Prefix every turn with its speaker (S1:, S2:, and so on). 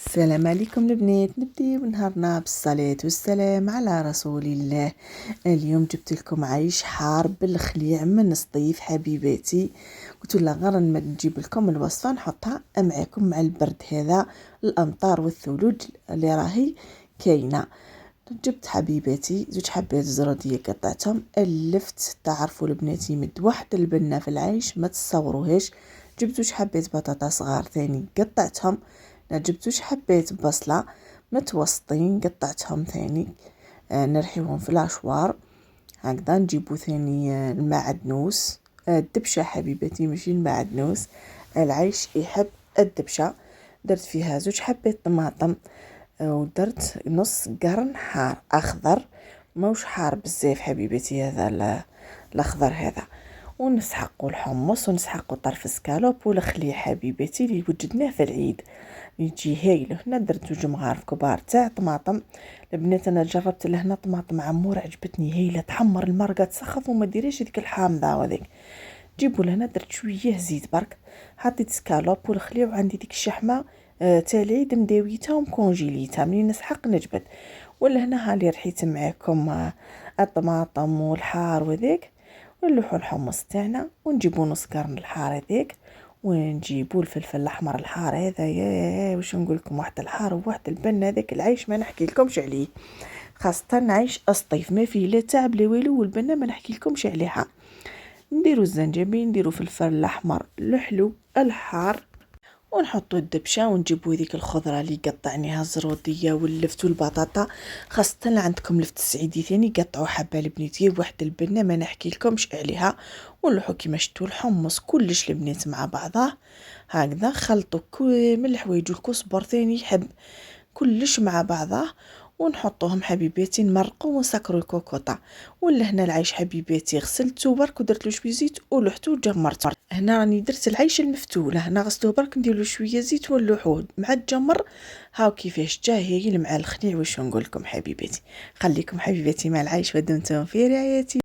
S1: السلام عليكم البنات. نبداو نهارنا بالصلاة والسلام على رسول الله. اليوم جبت لكم عيش حار بالخليع من صديف حبيباتي. قلت لها غير ما نجيب لكم الوصفه نحطها معاكم مع البرد هذا، الامطار والثلوج اللي راهي كاينه. جبت حبيباتي زوج حبات زراديه قطعتهم، الفت تعرفوا البنات يمد واحد البنه في العيش ما تصوروهاش. جبت زوج حبات بطاطا صغار ثاني قطعتهم. جبت زوج حبات بصله متوسطين قطعتهم ثاني، نرحيوهم في الاشوار هكذا. نجيبو ثاني المعدنوس، الدبشه حبيباتي ماشي المعدنوس، العيش يحب الدبشه. درت فيها زوج حبات طماطم، ودرت نص قرن حار اخضر، موش حار بزاف حبيباتي هذا الاخضر هذا. ونسحقوا الحمص ونسحقوا طرف سكالوب والخليع حبيباتي اللي وجدناه في العيد يجي هايل. هنا درت زوج مغارف كبار تاع طماطم. البنات انا جربت لهنا طماطم عمور عجبتني هايله، تحمر المرقه تسخف وما ديريش ديك الحامضه وهذيك. جيبوا لهنا درت شويه زيت برك، حطيت سكالوب والخليع، وعندي ديك الشحمه تاع العيد مداويتها ومكونجيليتها منين نسحق نجبد. ولهنا هالي رحيت معاكم الطماطم والحار وذاك، ونلوحو الحمص تاعنا ونجيبو نص قرن الحار هذاك، ونجيبو الفلفل الاحمر الحار هذا. يا واش نقول لكم، واحد الحار وواحد البن. هذاك العيش ما نحكي لكمش عليه، خاصه عيش اسطيف ما فيه لا تعب لا والو، والبنه ما نحكي لكمش عليها. نديرو الزنجبيل، نديرو فلفل الاحمر الحلو الحار، ونحطو الدبشه، ونجيبو هذيك الخضره اللي قطعناها الزروديه واللفت والبطاطا. خاصه اللي عندكم لفت السعيدي ثاني قطعوا حبه البنات، واحد البنه ما نحكي لكمش عليها. ونلوحو كيما شفتوا الحمص كلش البنات مع بعضه هكذا. خلطوا كل من الحوايج والكزبر ثاني يحب كلش مع بعضه، ونحطوهم حبيباتي نمرقوا ونسكروا الكوكوطه. ولا هنا العيش حبيباتي غسلته برك ودرت له شويه زيت ولحته وجمرته. هنا راني درت العيش المفتول، هنا غسلته برك ندير له شويه زيت ونلوحوه مع الجمر. هاو كيفاش جا هايل مع الخليع. واش نقول لكم حبيباتي، خليكم حبيباتي مع العيش ودمتم في رعايتي.